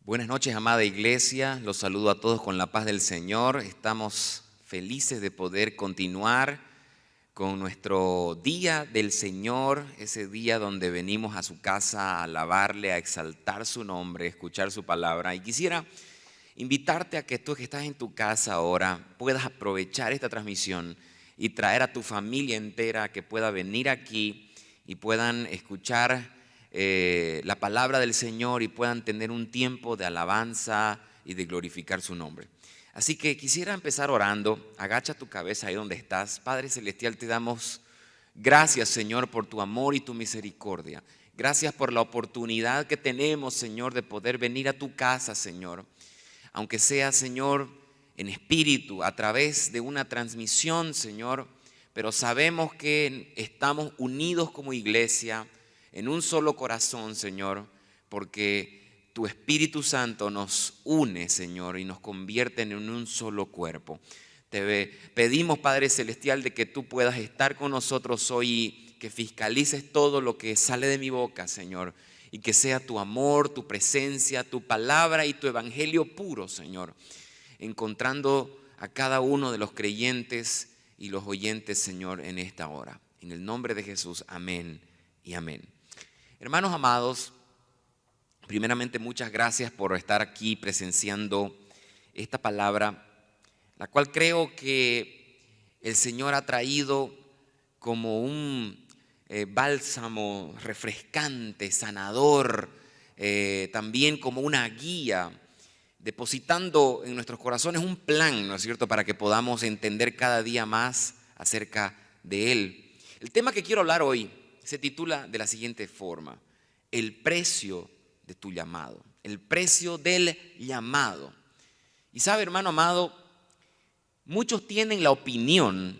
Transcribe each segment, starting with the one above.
Buenas noches, amada iglesia. Los saludo a todos con la paz del Señor. Estamos felices de poder continuar con nuestro Día del Señor, ese día donde venimos a su casa a alabarle, a exaltar su nombre, a escuchar su palabra. Y quisiera invitarte a que tú que estás en tu casa ahora puedas aprovechar esta transmisión y traer a tu familia entera que pueda venir aquí y puedan escuchar la palabra del Señor y puedan tener un tiempo de alabanza y de glorificar su nombre. Así que quisiera empezar orando. Agacha tu cabeza ahí donde estás. Padre Celestial, te damos gracias, Señor, por tu amor y tu misericordia. Gracias por la oportunidad que tenemos, Señor, de poder venir a tu casa, Señor. Aunque sea, Señor, en espíritu, a través de una transmisión, Señor, pero sabemos que estamos unidos como iglesia en un solo corazón, Señor, porque tu Espíritu Santo nos une, Señor, y nos convierte en un solo cuerpo. Te pedimos, Padre Celestial, de que tú puedas estar con nosotros hoy y que fiscalices todo lo que sale de mi boca, Señor, y que sea tu amor, tu presencia, tu palabra y tu evangelio puro, Señor, encontrando a cada uno de los creyentes y los oyentes, Señor, en esta hora. En el nombre de Jesús, amén y amén. Hermanos amados, primeramente muchas gracias por estar aquí presenciando esta palabra, la cual creo que el Señor ha traído como un bálsamo refrescante, sanador, también como una guía, depositando en nuestros corazones un plan, ¿no es cierto?, para que podamos entender cada día más acerca de Él. El tema que quiero hablar hoy se titula de la siguiente forma: el precio de tu llamado. El precio del llamado. Y sabe, hermano amado, muchos tienen la opinión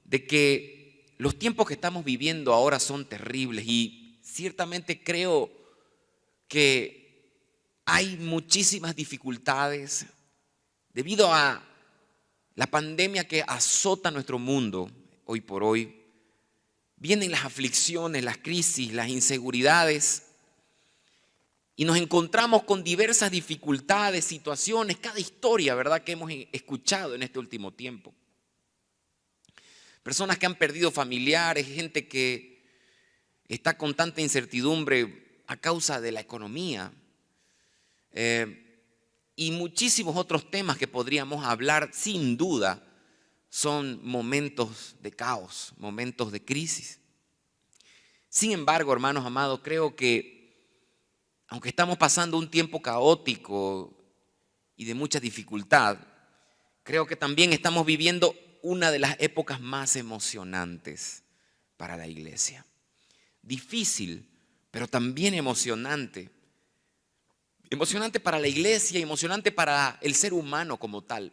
de que los tiempos que estamos viviendo ahora son terribles, y ciertamente creo que hay muchísimas dificultades debido a la pandemia que azota nuestro mundo hoy por hoy. Vienen las aflicciones, las crisis, las inseguridades, y nos encontramos con diversas dificultades, situaciones, cada historia, ¿verdad?, que hemos escuchado en este último tiempo. Personas que han perdido familiares, gente que está con tanta incertidumbre a causa de la economía, y muchísimos otros temas que podríamos hablar. Sin duda son momentos de caos, momentos de crisis. Sin embargo, hermanos amados, creo que aunque estamos pasando un tiempo caótico y de mucha dificultad, creo que también estamos viviendo una de las épocas más emocionantes para la iglesia. Difícil, pero también emocionante. Emocionante para la iglesia, emocionante para el ser humano como tal.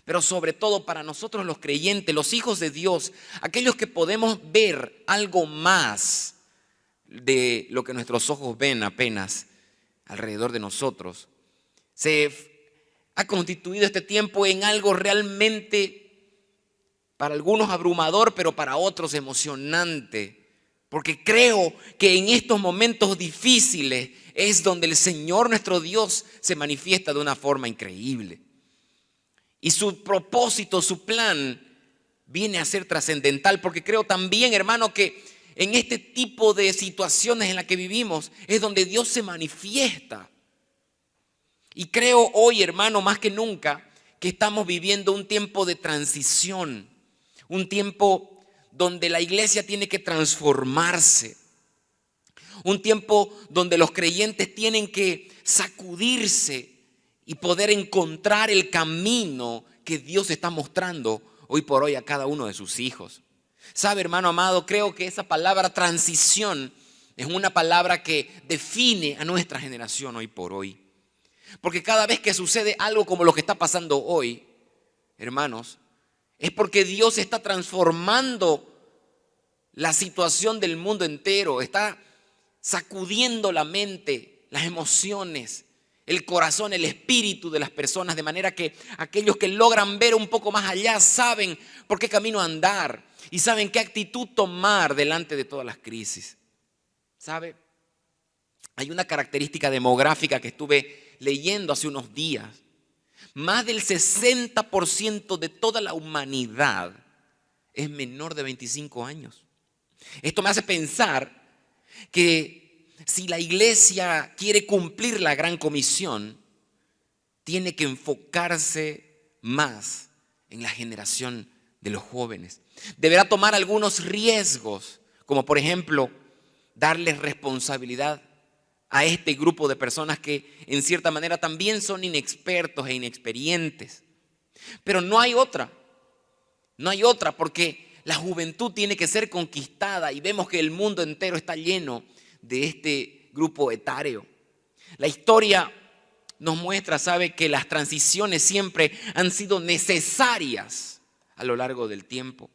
Pero sobre todo para nosotros los creyentes, los hijos de Dios, aquellos que podemos ver algo más de lo que nuestros ojos ven apenas alrededor de nosotros. Se ha constituido este tiempo en algo realmente para algunos abrumador, pero para otros emocionante, porque creo que en estos momentos difíciles es donde el Señor nuestro Dios se manifiesta de una forma increíble. Y su propósito, su plan viene a ser trascendental, porque creo también, hermano, que en este tipo de situaciones en las que vivimos es donde Dios se manifiesta. Y creo hoy, hermano, más que nunca, que estamos viviendo un tiempo de transición, un tiempo donde la iglesia tiene que transformarse, un tiempo donde los creyentes tienen que sacudirse y poder encontrar el camino que Dios está mostrando hoy por hoy a cada uno de sus hijos. Sabe, hermano amado, creo que esa palabra transición es una palabra que define a nuestra generación hoy por hoy. Porque cada vez que sucede algo como lo que está pasando hoy, hermanos, es porque Dios está transformando la situación del mundo entero, está sacudiendo la mente, las emociones, el corazón, el espíritu de las personas, de manera que aquellos que logran ver un poco más allá saben por qué camino andar y saben qué actitud tomar delante de todas las crisis. ¿Sabe? Hay una característica demográfica que estuve leyendo hace unos días, más del 60% de toda la humanidad es menor de 25 años. Esto me hace pensar que si la iglesia quiere cumplir la gran comisión, tiene que enfocarse más en la generación de los jóvenes. Deberá tomar algunos riesgos, como por ejemplo, darles responsabilidad a este grupo de personas que en cierta manera también son inexpertos e inexperientes. Pero no hay otra, porque la juventud tiene que ser conquistada y vemos que el mundo entero está lleno de este grupo etario. La historia nos muestra, sabe, que las transiciones siempre han sido necesarias a lo largo del tiempo.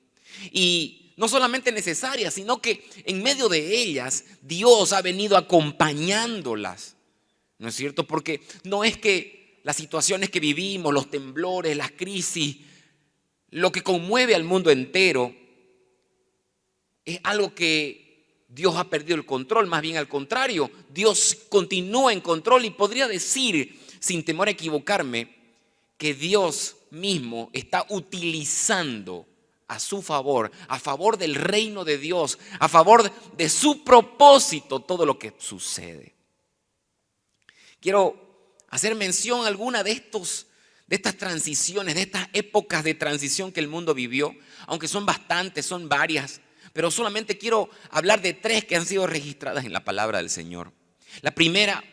Y no solamente necesarias, sino que en medio de ellas Dios ha venido acompañándolas, ¿no es cierto? Porque no es que las situaciones que vivimos, los temblores, las crisis, lo que conmueve al mundo entero, es algo que Dios ha perdido el control. Más bien al contrario, Dios continúa en control y podría decir, sin temor a equivocarme, que Dios mismo está utilizando a su favor, a favor del reino de Dios, a favor de su propósito, todo lo que sucede. Quiero hacer mención a alguna de estas transiciones, de estas épocas de transición que el mundo vivió, aunque son bastantes, son varias, pero solamente quiero hablar de 3 que han sido registradas en la palabra del Señor. La primera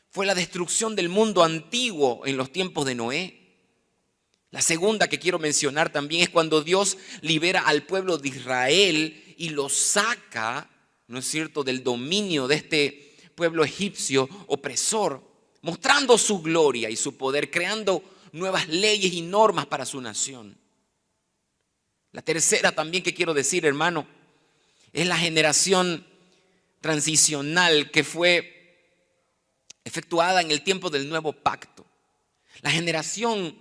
fue la destrucción del mundo antiguo en los tiempos de Noé. La segunda que quiero mencionar también es cuando Dios libera al pueblo de Israel y lo saca, ¿no es cierto?, del dominio de este pueblo egipcio opresor, mostrando su gloria y su poder, creando nuevas leyes y normas para su nación. La tercera también que quiero decir, hermano, es la generación transicional que fue efectuada en el tiempo del nuevo pacto. La generación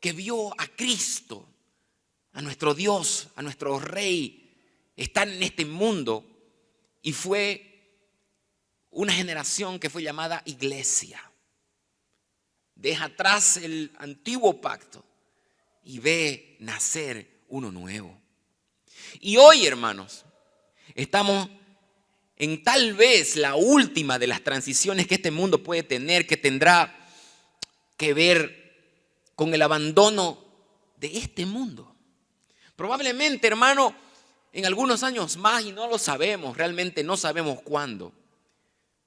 que vio a Cristo, a nuestro Dios, a nuestro Rey, estar en este mundo, y fue una generación que fue llamada iglesia. Deja atrás el antiguo pacto y ve nacer uno nuevo. Y hoy, hermanos, estamos en tal vez la última de las transiciones que este mundo puede tener, que tendrá que ver con el abandono de este mundo. Probablemente, hermano, en algunos años más, y no lo sabemos, realmente no sabemos cuándo,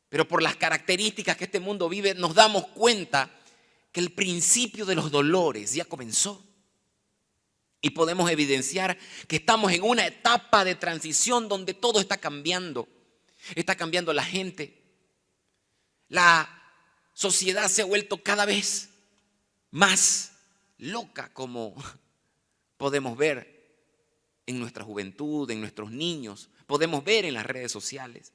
pero por las características que este mundo vive, nos damos cuenta que el principio de los dolores ya comenzó. Y podemos evidenciar que estamos en una etapa de transición donde todo está cambiando. Está cambiando la gente. La sociedad se ha vuelto cada vez más loca, como podemos ver en nuestra juventud, en nuestros niños, podemos ver en las redes sociales.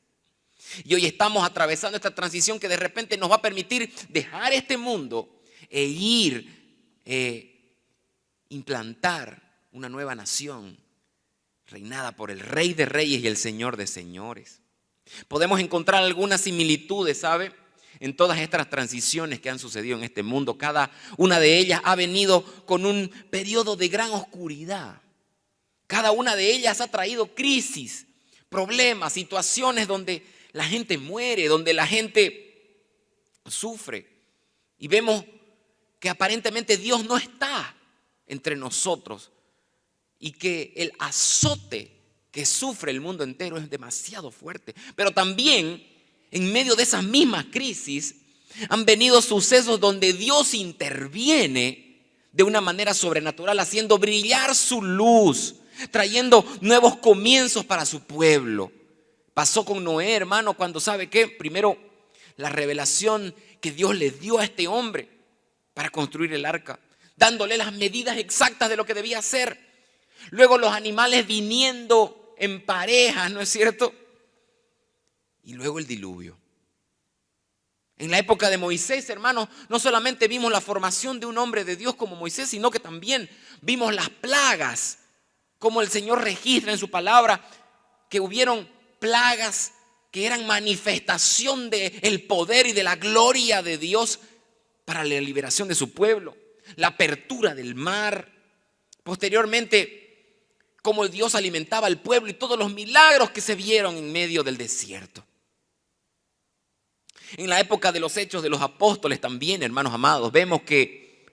Y hoy estamos atravesando esta transición que de repente nos va a permitir dejar este mundo e ir implantar una nueva nación reinada por el Rey de Reyes y el Señor de Señores. Podemos encontrar algunas similitudes, ¿sabe?, en todas estas transiciones que han sucedido en este mundo. Cada una de ellas ha venido con un periodo de gran oscuridad. Cada una de ellas ha traído crisis, problemas, situaciones donde la gente muere, donde la gente sufre. Y vemos que aparentemente Dios no está entre nosotros y que el azote que sufre el mundo entero es demasiado fuerte. Pero también en medio de esas mismas crisis han venido sucesos donde Dios interviene de una manera sobrenatural, haciendo brillar su luz, trayendo nuevos comienzos para su pueblo. Pasó con Noé, hermano, cuando, ¿sabe qué? Primero, la revelación que Dios le dio a este hombre para construir el arca, dándole las medidas exactas de lo que debía hacer. Luego los animales viniendo en parejas, ¿no es cierto? Y luego el diluvio. En la época de Moisés, hermanos, no solamente vimos la formación de un hombre de Dios como Moisés, sino que también vimos las plagas, como el Señor registra en su palabra, que hubieron plagas que eran manifestación del poder y de la gloria de Dios para la liberación de su pueblo, la apertura del mar, posteriormente cómo Dios alimentaba al pueblo y todos los milagros que se vieron en medio del desierto. En la época de los Hechos de los Apóstoles también, hermanos amados, vemos que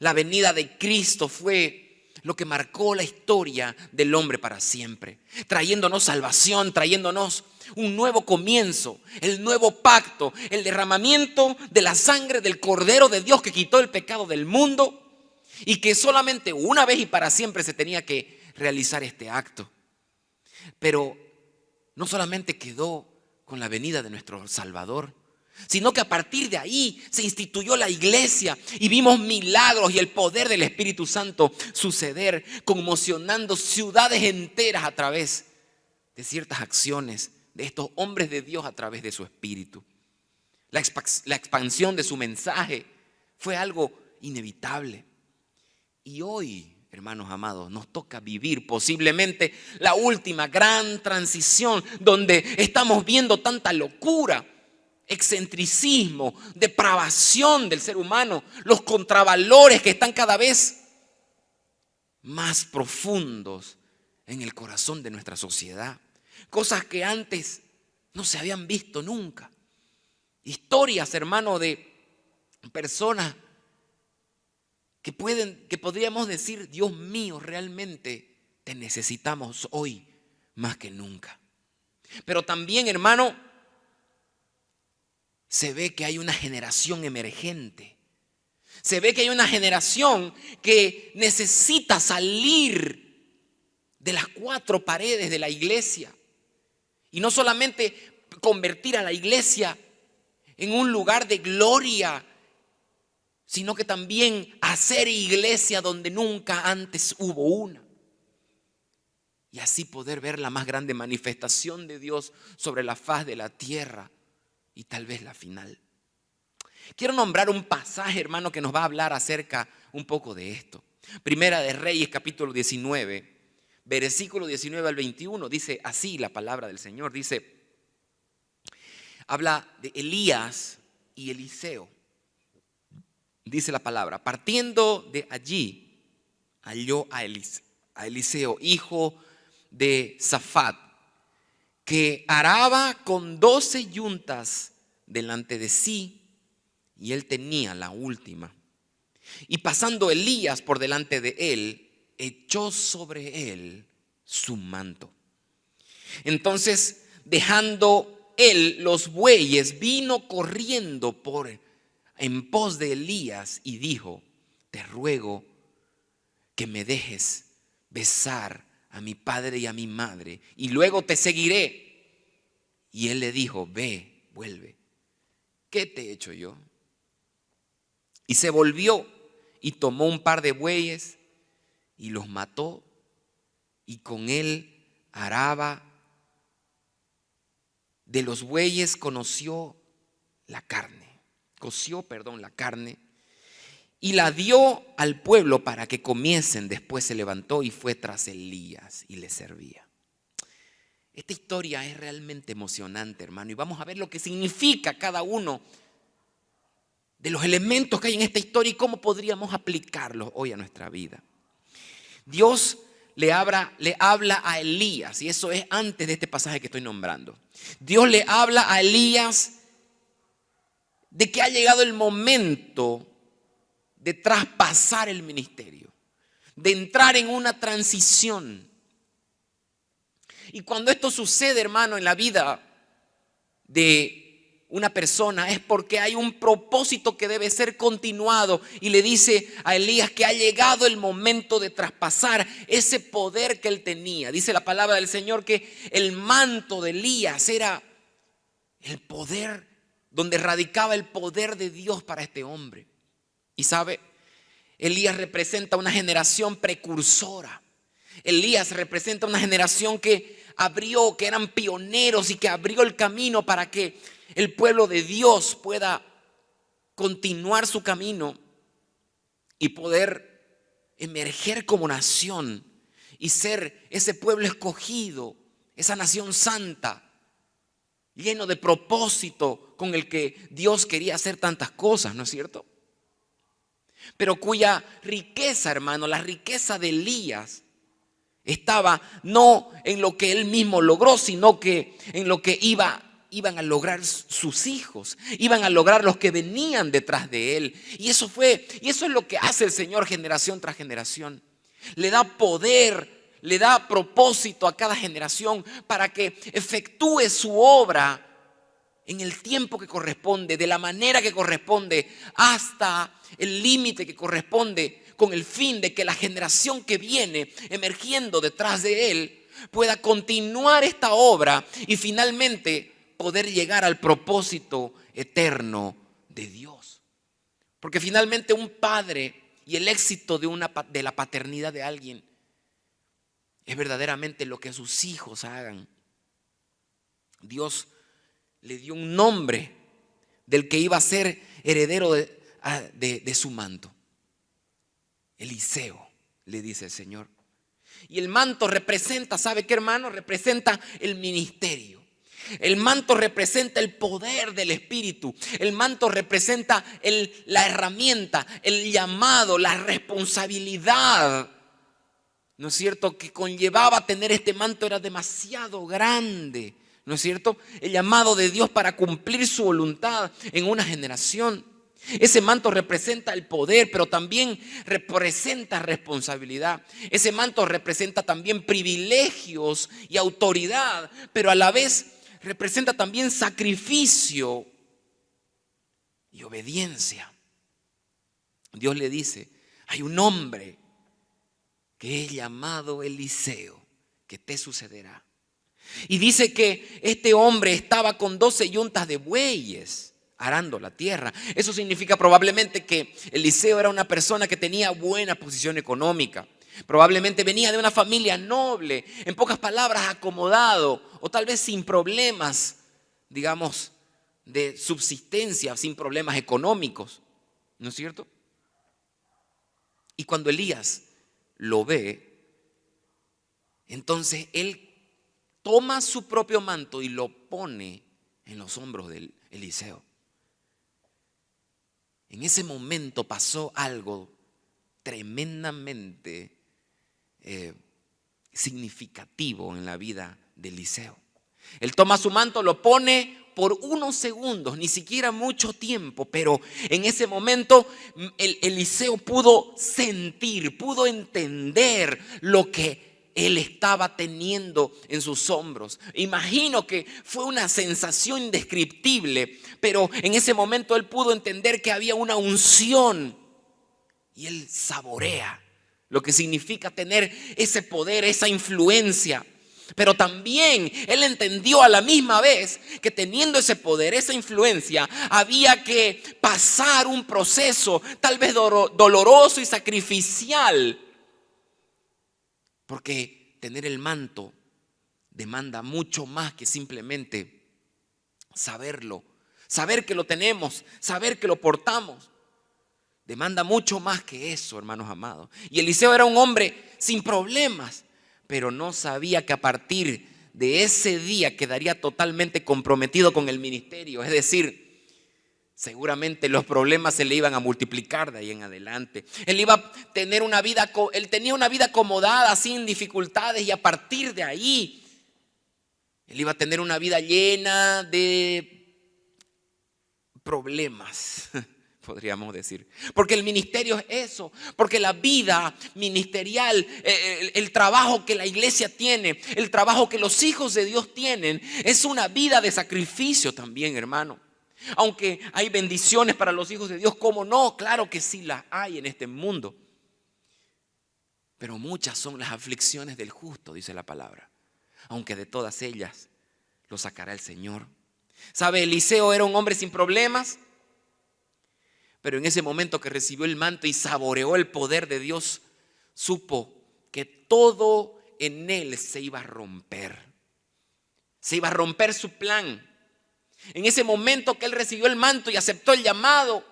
la venida de Cristo fue lo que marcó la historia del hombre para siempre, trayéndonos salvación, trayéndonos un nuevo comienzo, el nuevo pacto, el derramamiento de la sangre del Cordero de Dios que quitó el pecado del mundo y que solamente una vez y para siempre se tenía que realizar este acto. Pero no solamente quedó con la venida de nuestro Salvador, sino que a partir de ahí se instituyó la iglesia y vimos milagros y el poder del Espíritu Santo suceder, conmocionando ciudades enteras a través de ciertas acciones de estos hombres de Dios a través de su Espíritu. La expansión de su mensaje fue algo inevitable. Y hoy, hermanos amados, nos toca vivir posiblemente la última gran transición donde estamos viendo tanta locura, excentricismo, depravación del ser humano, los contravalores que están cada vez más profundos en el corazón de nuestra sociedad. Cosas que antes no se habían visto nunca. Historias, hermano, de personas que podríamos decir, Dios mío, realmente te necesitamos hoy más que nunca. Pero también, hermano, se ve que hay una generación emergente. Se ve que hay una generación que necesita salir de las cuatro paredes de la iglesia. Y no solamente convertir a la iglesia en un lugar de gloria, sino que también hacer iglesia donde nunca antes hubo una. Y así poder ver la más grande manifestación de Dios sobre la faz de la tierra. Y tal vez la final. Quiero nombrar un pasaje, hermano, que nos va a hablar acerca un poco de esto. Primera de Reyes, capítulo 19, versículo 19 al 21. Dice así la palabra del Señor. Dice, habla de Elías y Eliseo. Dice la palabra, partiendo de allí, halló a Eliseo, hijo de Safat, que araba con 12 yuntas delante de sí, y él tenía la última. Y pasando Elías por delante de él, echó sobre él su manto. Entonces, dejando él los bueyes, vino corriendo en pos de Elías y dijo, te ruego que me dejes besar a mi padre y a mi madre, y luego te seguiré. Y él le dijo, ve, vuelve. ¿Qué te he hecho yo? Y se volvió y tomó un par de bueyes y los mató, y con él araba. De los bueyes coció la carne, y la dio al pueblo para que comiesen. Después se levantó y fue tras Elías y le servía. Esta historia es realmente emocionante, hermano, y vamos a ver lo que significa cada uno de los elementos que hay en esta historia y cómo podríamos aplicarlos hoy a nuestra vida. Dios le habla a Elías, y eso es antes de este pasaje que estoy nombrando. Dios le habla a Elías de que ha llegado el momento de traspasar el ministerio, de entrar en una transición. Y cuando esto sucede, hermano, en la vida de una persona, es porque hay un propósito que debe ser continuado. Y le dice a Elías que ha llegado el momento de traspasar ese poder que él tenía. Dice la palabra del Señor que el manto de Elías era el poder, donde radicaba el poder de Dios para este hombre. Y sabe, Elías representa una generación precursora. Elías representa una generación que eran pioneros y que abrió el camino para que el pueblo de Dios pueda continuar su camino y poder emerger como nación y ser ese pueblo escogido, esa nación santa, lleno de propósito con el que Dios quería hacer tantas cosas, ¿no es cierto? pero cuya riqueza, hermano, la riqueza de Elías estaba no en lo que él mismo logró, sino que en lo que iban a lograr sus hijos, iban a lograr los que venían detrás de él. Y eso es lo que hace el Señor generación tras generación. Le da poder, le da propósito a cada generación para que efectúe su obra en el tiempo que corresponde, de la manera que corresponde, hasta el límite que corresponde, con el fin de que la generación que viene emergiendo detrás de él pueda continuar esta obra y finalmente poder llegar al propósito eterno de Dios. Porque finalmente un padre y el éxito de la paternidad de alguien es verdaderamente lo que sus hijos hagan. Dios le dio un nombre del que iba a ser heredero de su manto. Eliseo, le dice el Señor. Y el manto representa, ¿sabe qué, hermano? Representa el ministerio. El manto representa el poder del Espíritu. El manto representa la herramienta, el llamado, la responsabilidad. ¿No es cierto? Que conllevaba tener este manto era demasiado grande. ¿No es cierto? El llamado de Dios para cumplir su voluntad en una generación. Ese manto representa el poder, pero también representa responsabilidad. Ese manto representa también privilegios y autoridad, pero a la vez representa también sacrificio y obediencia. Dios le dice, hay un hombre que es llamado Eliseo, que te sucederá. Y dice que este hombre estaba con 12 yuntas de bueyes arando la tierra. Eso significa probablemente que Eliseo era una persona que tenía buena posición económica. Probablemente venía de una familia noble, en pocas palabras acomodado, o tal vez sin problemas, digamos, de subsistencia, sin problemas económicos. ¿No es cierto? Y cuando Elías lo ve, entonces él toma su propio manto y lo pone en los hombros de Eliseo. En ese momento pasó algo tremendamente significativo en la vida de Eliseo. Él toma su manto, lo pone por unos segundos, ni siquiera mucho tiempo, pero en ese momento Eliseo pudo sentir, pudo entender lo que él estaba teniendo en sus hombros. Imagino que fue una sensación indescriptible, pero en ese momento él pudo entender que había una unción y él saborea lo que significa tener ese poder, esa influencia. Pero también él entendió a la misma vez que teniendo ese poder, esa influencia, había que pasar un proceso tal vez doloroso y sacrificial. Porque tener el manto demanda mucho más que simplemente saberlo, saber que lo tenemos, saber que lo portamos. Demanda mucho más que eso, hermanos amados. Y Eliseo era un hombre sin problemas, pero no sabía que a partir de ese día quedaría totalmente comprometido con el ministerio. Es decir, seguramente los problemas se le iban a multiplicar de ahí en adelante. Él iba a tener él tenía una vida acomodada, sin dificultades, y a partir de ahí, él iba a tener una vida llena de problemas, podríamos decir. Porque el ministerio es eso, porque la vida ministerial, el trabajo que la iglesia tiene, el trabajo que los hijos de Dios tienen, es una vida de sacrificio también, hermano. Aunque hay bendiciones para los hijos de Dios, ¿cómo no? Claro que sí las hay en este mundo. Pero muchas son las aflicciones del justo, dice la palabra. Aunque de todas ellas lo sacará el Señor. ¿Sabe? Eliseo era un hombre sin problemas. Pero en ese momento que recibió el manto y saboreó el poder de Dios, supo que todo en él se iba a romper. Se iba a romper su plan. En ese momento que él recibió el manto y aceptó el llamado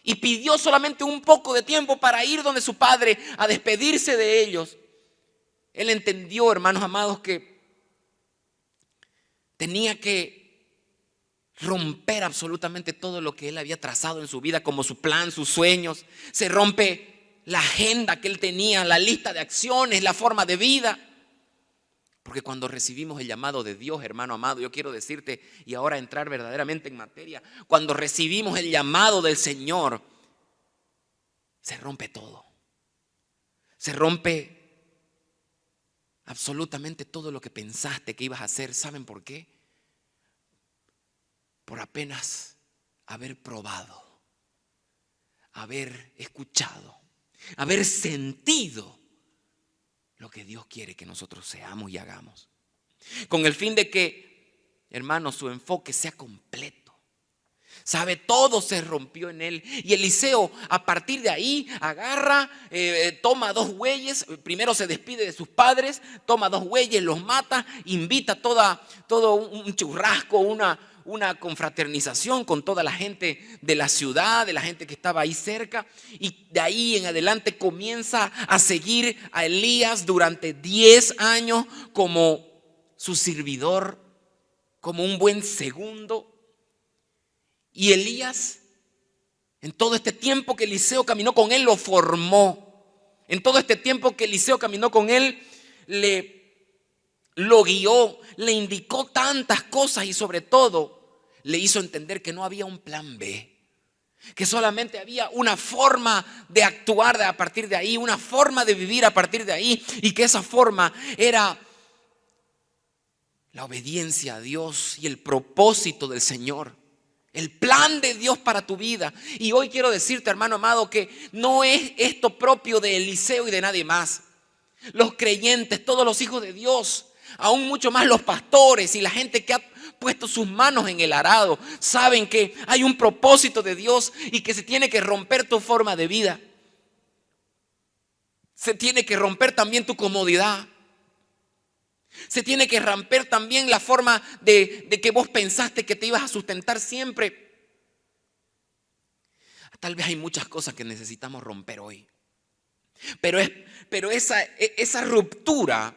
y pidió solamente un poco de tiempo para ir donde su padre a despedirse de ellos, él entendió, hermanos amados, que tenía que romper absolutamente todo lo que él había trazado en su vida como su plan, sus sueños. Se rompe la agenda que él tenía, la lista de acciones, la forma de vida. Porque cuando recibimos el llamado de Dios, hermano amado, yo quiero decirte, y ahora entrar verdaderamente en materia, cuando recibimos el llamado del Señor, se rompe todo. Se rompe absolutamente todo lo que pensaste que ibas a hacer. ¿Saben por qué? Por apenas haber probado, haber escuchado, haber sentido lo que Dios quiere que nosotros seamos y hagamos. Con el fin de que, hermanos, su enfoque sea completo. ¿Sabe? Todo se rompió en él. Y Eliseo, a partir de ahí, agarra, toma 2 bueyes. Primero se despide de sus padres, toma 2 bueyes, los mata, invita todo un churrasco, una confraternización con toda la gente de la ciudad, de la gente que estaba ahí cerca. Y de ahí en adelante comienza a seguir a Elías durante 10 años como su servidor, como un buen segundo. Y Elías, en todo este tiempo que Eliseo caminó con él, lo formó. En todo este tiempo que Eliseo caminó con él, lo guió, le indicó tantas cosas y sobre todo le hizo entender que no había un plan B, que solamente había una forma de actuar a partir de ahí, una forma de vivir a partir de ahí, y que esa forma era la obediencia a Dios y el propósito del Señor. El plan de Dios para tu vida. Y hoy quiero decirte, hermano amado, que no es esto propio de Eliseo y de nadie más. Los creyentes, todos los hijos de Dios, aún mucho más los pastores y la gente que ha puesto sus manos en el arado, saben que hay un propósito de Dios y que se tiene que romper tu forma de vida. Se tiene que romper también tu comodidad. Se tiene que romper también la forma de que vos pensaste que te ibas a sustentar siempre. Tal vez hay muchas cosas que necesitamos romper hoy. Pero esa ruptura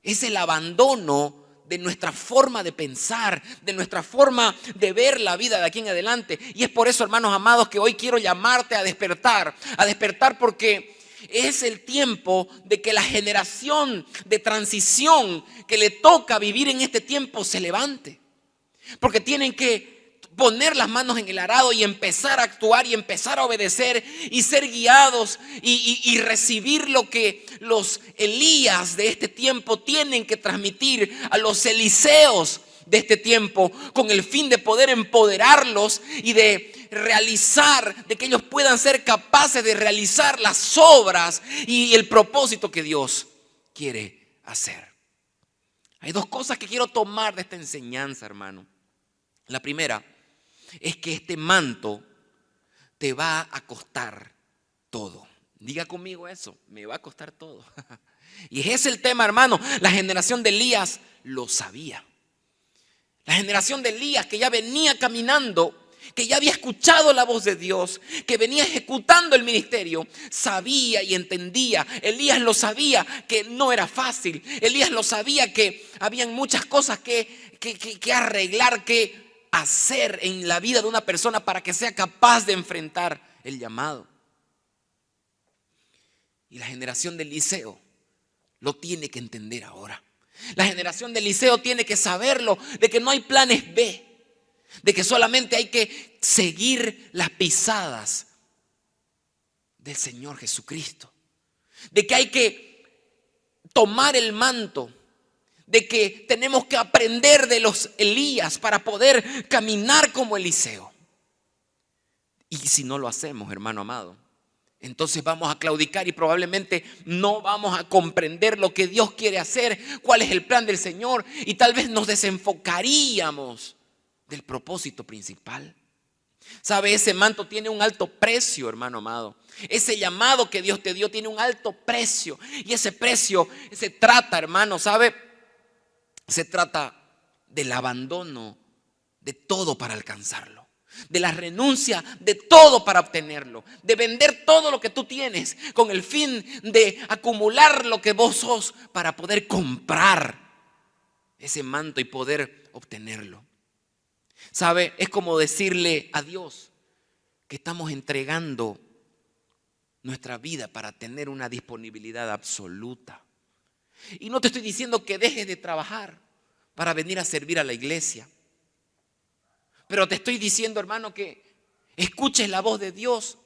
es el abandono de nuestra forma de pensar, de nuestra forma de ver la vida de aquí en adelante. Y es por eso, hermanos amados, que hoy quiero llamarte a despertar porque es el tiempo de que la generación de transición que le toca vivir en este tiempo se levante. Porque tienen que poner las manos en el arado y empezar a actuar y empezar a obedecer y ser guiados y recibir lo que los Elías de este tiempo tienen que transmitir a los Eliseos de este tiempo, con el fin de poder empoderarlos y de realizar, de que ellos puedan ser capaces de realizar las obras y el propósito que Dios quiere hacer. Hay 2 cosas que quiero tomar de esta enseñanza, hermano. La primera es que este manto te va a costar todo. Diga conmigo eso, me va a costar todo. Y ese es el tema, hermano. La generación de Elías lo sabía. La generación de Elías, que ya venía caminando, que ya había escuchado la voz de Dios, que venía ejecutando el ministerio, sabía y entendía. Elías lo sabía que no era fácil. Elías lo sabía que habían muchas cosas que arreglar, que hacer en la vida de una persona para que sea capaz de enfrentar el llamado. Y la generación de Eliseo lo tiene que entender ahora. La generación de Eliseo tiene que saberlo, de que no hay planes B, de que solamente hay que seguir las pisadas del Señor Jesucristo, de que hay que tomar el manto, de que tenemos que aprender de los Elías para poder caminar como Eliseo. Y si no lo hacemos, hermano amado, entonces vamos a claudicar y probablemente no vamos a comprender lo que Dios quiere hacer, cuál es el plan del Señor, y tal vez nos desenfocaríamos del propósito principal. ¿Sabe? Ese manto tiene un alto precio, hermano amado. Ese llamado que Dios te dio tiene un alto precio. Y ese precio se trata, hermano, ¿sabe? Se trata del abandono de todo para alcanzarlo. De la renuncia de todo para obtenerlo, de vender todo lo que tú tienes con el fin de acumular lo que vos sos para poder comprar ese manto y poder obtenerlo. ¿Sabe? Es como decirle a Dios que estamos entregando nuestra vida para tener una disponibilidad absoluta. Y no te estoy diciendo que dejes de trabajar para venir a servir a la iglesia. Pero te estoy diciendo, hermano, que escuches la voz de Dios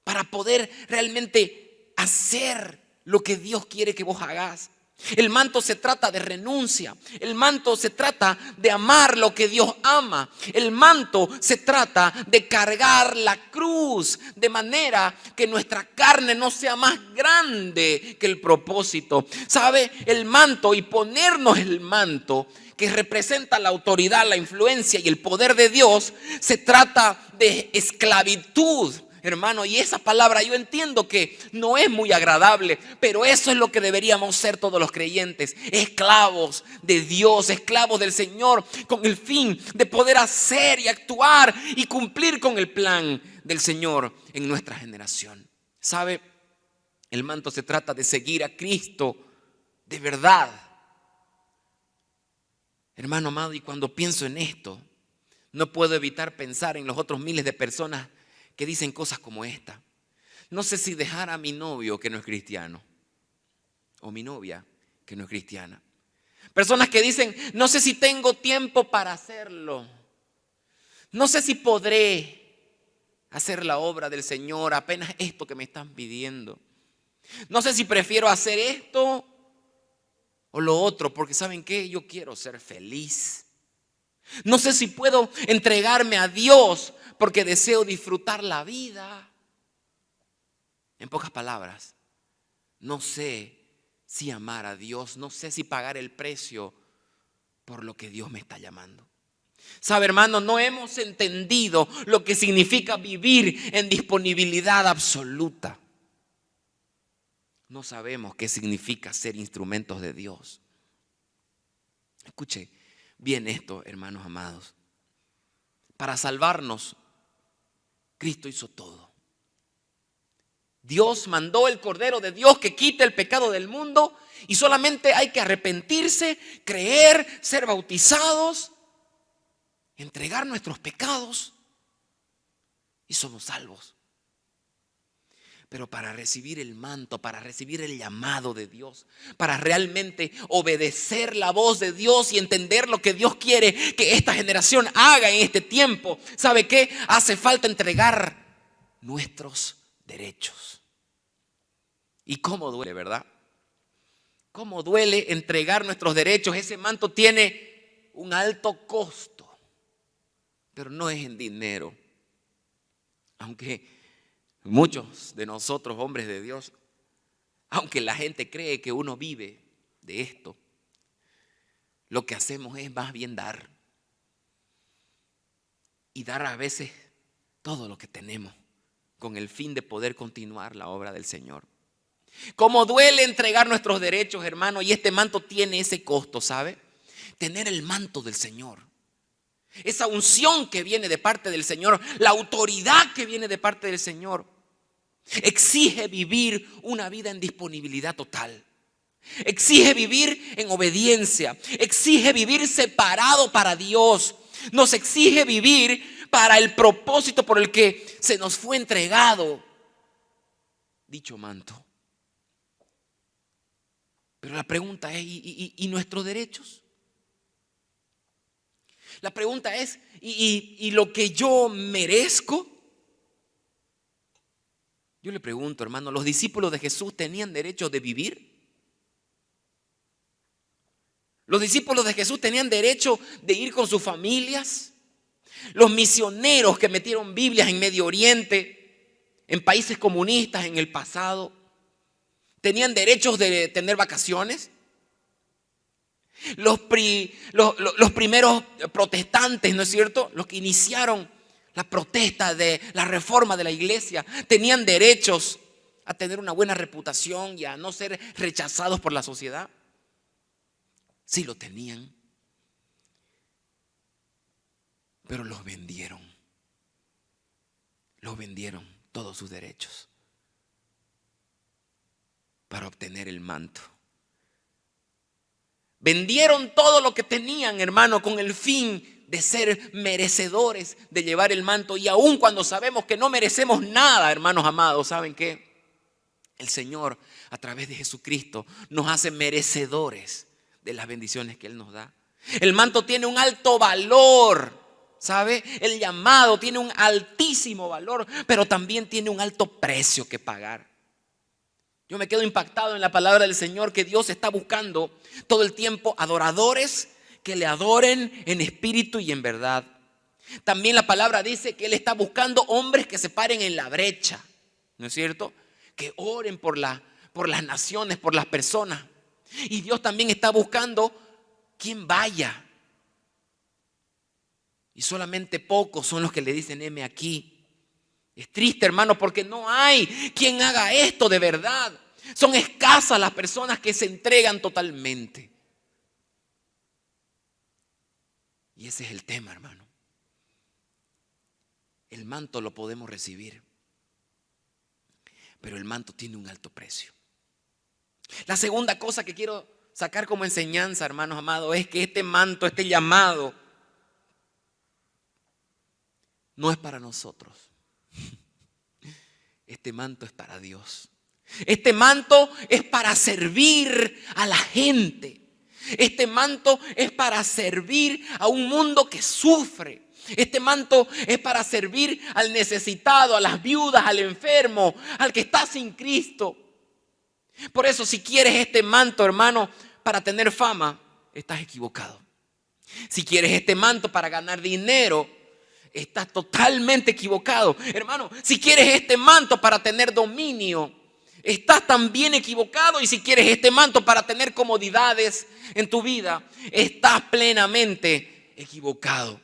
para poder realmente hacer lo que Dios quiere que vos hagas. El manto se trata de renuncia. El manto se trata de amar lo que Dios ama. El manto se trata de cargar la cruz de manera que nuestra carne no sea más grande que el propósito. ¿Sabe? El manto y ponernos el manto que representa la autoridad, la influencia y el poder de Dios, se trata de esclavitud. Hermano, y esa palabra yo entiendo que no es muy agradable, pero eso es lo que deberíamos ser todos los creyentes, esclavos de Dios, esclavos del Señor, con el fin de poder hacer y actuar y cumplir con el plan del Señor en nuestra generación. ¿Sabe? El manto se trata de seguir a Cristo de verdad. Hermano amado, y cuando pienso en esto, no puedo evitar pensar en los otros miles de personas que dicen cosas como esta. No sé si dejar a mi novio que no es cristiano o mi novia que no es cristiana. Personas que dicen, no sé si tengo tiempo para hacerlo. No sé si podré hacer la obra del Señor, apenas esto que me están pidiendo. No sé si prefiero hacer esto o lo otro, porque ¿saben qué? Yo quiero ser feliz. No sé si puedo entregarme a Dios porque deseo disfrutar la vida. En pocas palabras, no sé si amar a Dios, no sé si pagar el precio por lo que Dios me está llamando. ¿Sabe, hermano? No hemos entendido lo que significa vivir en disponibilidad absoluta. No sabemos qué significa ser instrumentos de Dios. Escuche bien esto, hermanos amados. Para salvarnos, Cristo hizo todo. Dios mandó el Cordero de Dios que quite el pecado del mundo y solamente hay que arrepentirse, creer, ser bautizados, entregar nuestros pecados y somos salvos. Pero para recibir el manto, para recibir el llamado de Dios, para realmente obedecer la voz de Dios y entender lo que Dios quiere que esta generación haga en este tiempo, ¿sabe qué? Hace falta entregar nuestros derechos. Y cómo duele, ¿verdad? Cómo duele entregar nuestros derechos. Ese manto tiene un alto costo, pero no es en dinero. Aunque muchos de nosotros, hombres de Dios, aunque la gente cree que uno vive de esto, lo que hacemos es más bien dar. Y dar a veces todo lo que tenemos con el fin de poder continuar la obra del Señor. Como duele entregar nuestros derechos, hermano, y este manto tiene ese costo, ¿sabe? Tener el manto del Señor. Esa unción que viene de parte del Señor, la autoridad que viene de parte del Señor, exige vivir una vida en disponibilidad total. Exige vivir en obediencia. Exige vivir separado para Dios. Nos exige vivir para el propósito por el que se nos fue entregado dicho manto. Pero la pregunta es, ¿y nuestros derechos? La pregunta es, ¿y lo que yo merezco? Yo le pregunto, hermano, ¿los discípulos de Jesús tenían derecho de vivir? ¿Los discípulos de Jesús tenían derecho de ir con sus familias? Los misioneros que metieron Biblias en Medio Oriente, en países comunistas en el pasado, ¿tenían derechos de tener vacaciones? Los primeros protestantes, ¿no es cierto? Los que iniciaron la protesta de la reforma de la iglesia, ¿tenían derechos a tener una buena reputación y a no ser rechazados por la sociedad? Sí lo tenían, pero los vendieron todos sus derechos para obtener el manto. Vendieron todo lo que tenían, hermano, con el fin de ser merecedores de llevar el manto. Y aun cuando sabemos que no merecemos nada, hermanos amados, ¿saben qué? El Señor, a través de Jesucristo, nos hace merecedores de las bendiciones que Él nos da. El manto tiene un alto valor, ¿sabe? El llamado tiene un altísimo valor, pero también tiene un alto precio que pagar. Yo me quedo impactado en la palabra del Señor, que Dios está buscando todo el tiempo adoradores que le adoren en espíritu y en verdad. También la palabra dice que Él está buscando hombres que se paren en la brecha, ¿no es cierto? Que oren por las naciones, por las personas. Y Dios también está buscando quien vaya. Y solamente pocos son los que le dicen, heme aquí. Es triste, hermano, porque no hay quien haga esto de verdad. Son escasas las personas que se entregan totalmente. Y ese es el tema, hermano. El manto lo podemos recibir, pero el manto tiene un alto precio. La segunda cosa que quiero sacar como enseñanza, hermanos amados, es que este manto, este llamado, no es para nosotros. Este manto es para Dios. Este manto es para servir a la gente. Este manto es para servir a un mundo que sufre. Este manto es para servir al necesitado, a las viudas, al enfermo, al que está sin Cristo. Por eso, si quieres este manto, hermano, para tener fama, estás equivocado. Si quieres este manto para ganar dinero, estás totalmente equivocado. Hermano, si quieres este manto para tener dominio, estás también equivocado. Y si quieres este manto para tener comodidades en tu vida, estás plenamente equivocado.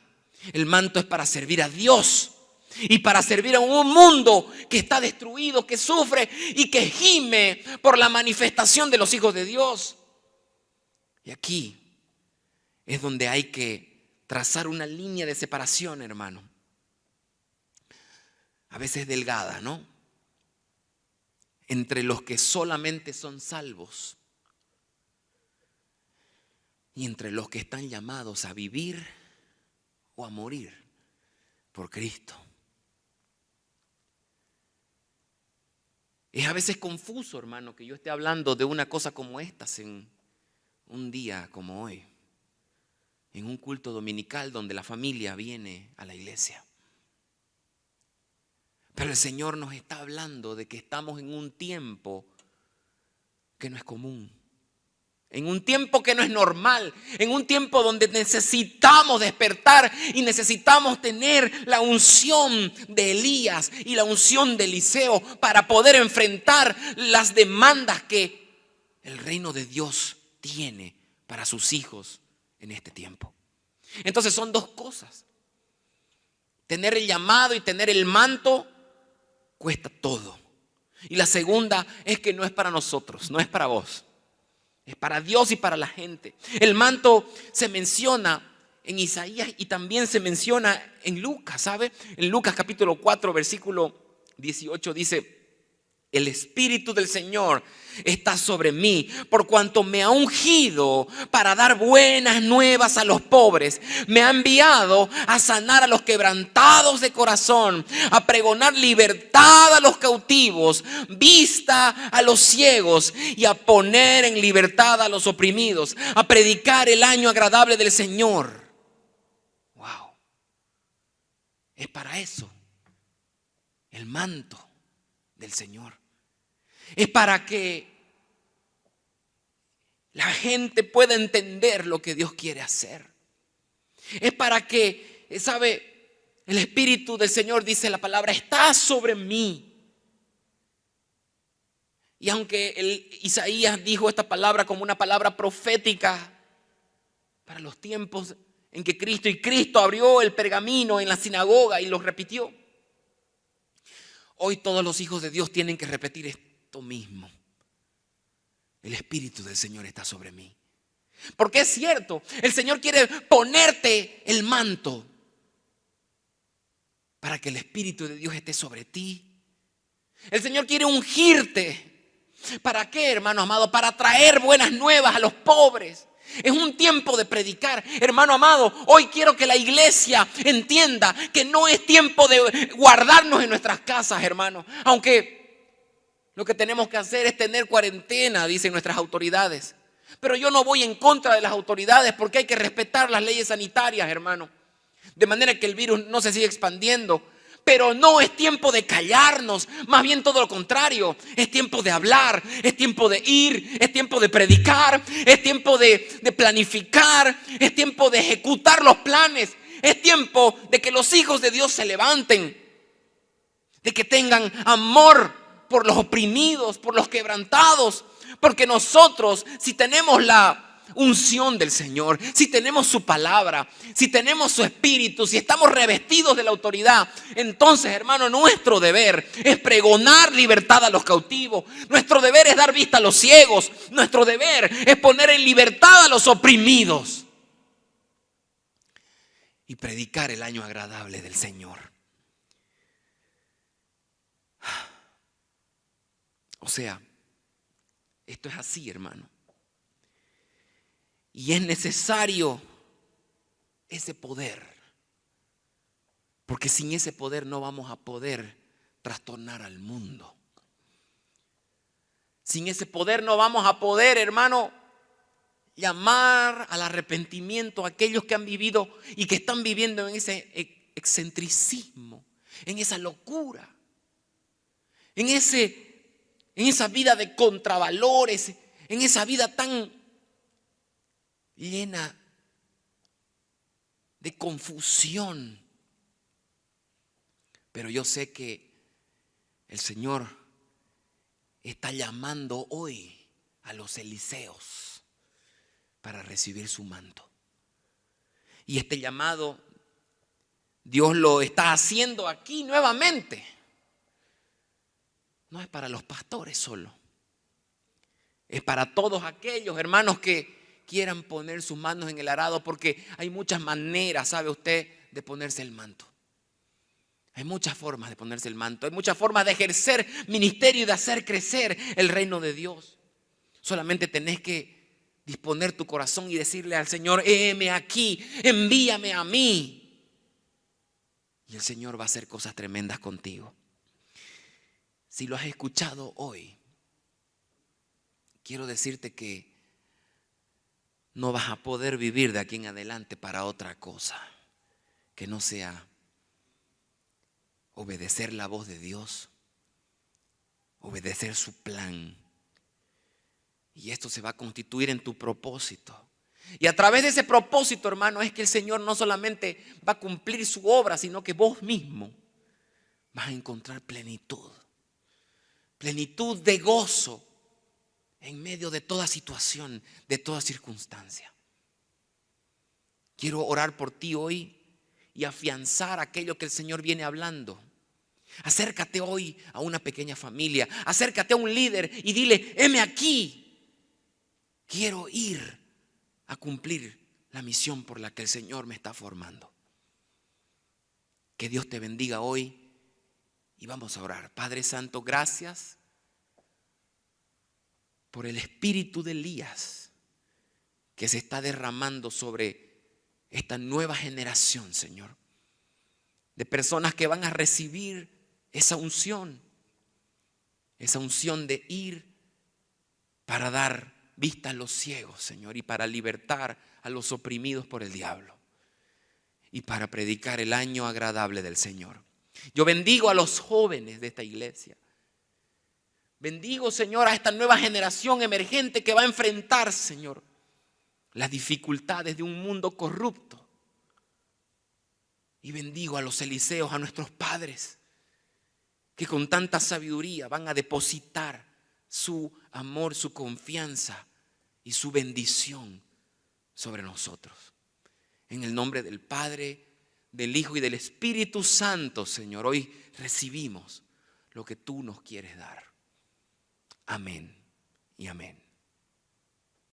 El manto es para servir a Dios y para servir a un mundo que está destruido, que sufre y que gime por la manifestación de los hijos de Dios. Y aquí es donde hay que trazar una línea de separación, hermano. A veces delgada, ¿no? Entre los que solamente son salvos y entre los que están llamados a vivir o a morir por Cristo. Es a veces confuso, hermano, que yo esté hablando de una cosa como estas en un día como hoy, en un culto dominical donde la familia viene a la iglesia. Pero el Señor nos está hablando de que estamos en un tiempo que no es común. En un tiempo que no es normal, en un tiempo donde necesitamos despertar y necesitamos tener la unción de Elías y la unción de Eliseo para poder enfrentar las demandas que el reino de Dios tiene para sus hijos en este tiempo. Entonces son dos cosas. Tener el llamado y tener el manto cuesta todo. Y la segunda es que no es para nosotros, no es para vos. Es para Dios y para la gente. El manto se menciona en Isaías y también se menciona en Lucas, ¿sabe? En Lucas capítulo 4, versículo 18 dice: el Espíritu del Señor está sobre mí, por cuanto me ha ungido para dar buenas nuevas a los pobres. Me ha enviado a sanar a los quebrantados de corazón, a pregonar libertad a los cautivos, vista a los ciegos y a poner en libertad a los oprimidos, a predicar el año agradable del Señor. Wow. Es para eso el manto del Señor. Es para que la gente pueda entender lo que Dios quiere hacer. Es para que, ¿sabe? El Espíritu del Señor, dice la palabra, está sobre mí. Y aunque Isaías dijo esta palabra como una palabra profética para los tiempos en que Cristo abrió el pergamino en la sinagoga y lo repitió, hoy todos los hijos de Dios tienen que repetir esto mismo. El Espíritu del Señor está sobre mí. Porque es cierto, el Señor quiere ponerte el manto para que el Espíritu de Dios esté sobre ti. El Señor quiere ungirte. ¿Para qué, hermano amado? Para traer buenas nuevas a los pobres. Es un tiempo de predicar. Hermano amado, hoy quiero que la iglesia entienda que no es tiempo de guardarnos en nuestras casas, hermano. Aunque lo que tenemos que hacer es tener cuarentena, dicen nuestras autoridades. Pero yo no voy en contra de las autoridades porque hay que respetar las leyes sanitarias, hermano. De manera que el virus no se siga expandiendo. Pero no es tiempo de callarnos, más bien todo lo contrario. Es tiempo de hablar, es tiempo de ir, es tiempo de predicar, es tiempo de planificar, es tiempo de ejecutar los planes. Es tiempo de que los hijos de Dios se levanten, de que tengan amor por los oprimidos, por los quebrantados. Porque nosotros, si tenemos la unción del Señor, si tenemos su palabra, si tenemos su espíritu, si estamos revestidos de la autoridad, entonces, hermano, nuestro deber es pregonar libertad a los cautivos. Nuestro deber es dar vista a los ciegos. Nuestro deber es poner en libertad a los oprimidos y predicar el año agradable del Señor. O sea, esto es así, hermano. Y es necesario ese poder. Porque sin ese poder no vamos a poder trastornar al mundo. Sin ese poder no vamos a poder, hermano, llamar al arrepentimiento a aquellos que han vivido y que están viviendo en ese excentricismo, en esa locura, en esa vida de contravalores, en esa vida tan llena de confusión. Pero yo sé que el Señor está llamando hoy a los Eliseos para recibir su manto. Y este llamado Dios lo está haciendo aquí nuevamente. No es para los pastores solo. Es para todos aquellos hermanos que quieran poner sus manos en el arado, porque hay muchas maneras, ¿sabe usted?, de ponerse el manto. Hay muchas formas de ponerse el manto. Hay muchas formas de ejercer ministerio y de hacer crecer el reino de Dios. Solamente tenés que disponer tu corazón y decirle al Señor: heme aquí, envíame a mí. Y el Señor va a hacer cosas tremendas contigo. Si lo has escuchado hoy, quiero decirte que no vas a poder vivir de aquí en adelante para otra cosa que no sea obedecer la voz de Dios, obedecer su plan. Y esto se va a constituir en tu propósito. Y a través de ese propósito, hermano, es que el Señor no solamente va a cumplir su obra, sino que vos mismo vas a encontrar plenitud. Plenitud de gozo en medio de toda situación, de toda circunstancia. Quiero orar por ti hoy y afianzar aquello que el Señor viene hablando. Acércate hoy a una pequeña familia, acércate a un líder y dile: heme aquí, quiero ir a cumplir la misión por la que el Señor me está formando. Que Dios te bendiga hoy y vamos a orar. Padre Santo, gracias por el espíritu de Elías que se está derramando sobre esta nueva generación, Señor, de personas que van a recibir esa unción de ir para dar vista a los ciegos, Señor, y para libertar a los oprimidos por el diablo y para predicar el año agradable del Señor. Yo bendigo a los jóvenes de esta iglesia. Bendigo, Señor, a esta nueva generación emergente que va a enfrentar, Señor, las dificultades de un mundo corrupto. Y bendigo a los Eliseos, a nuestros padres, que con tanta sabiduría van a depositar su amor, su confianza y su bendición sobre nosotros. En el nombre del Padre, del Hijo y del Espíritu Santo, Señor, hoy recibimos lo que tú nos quieres dar. Amén y amén.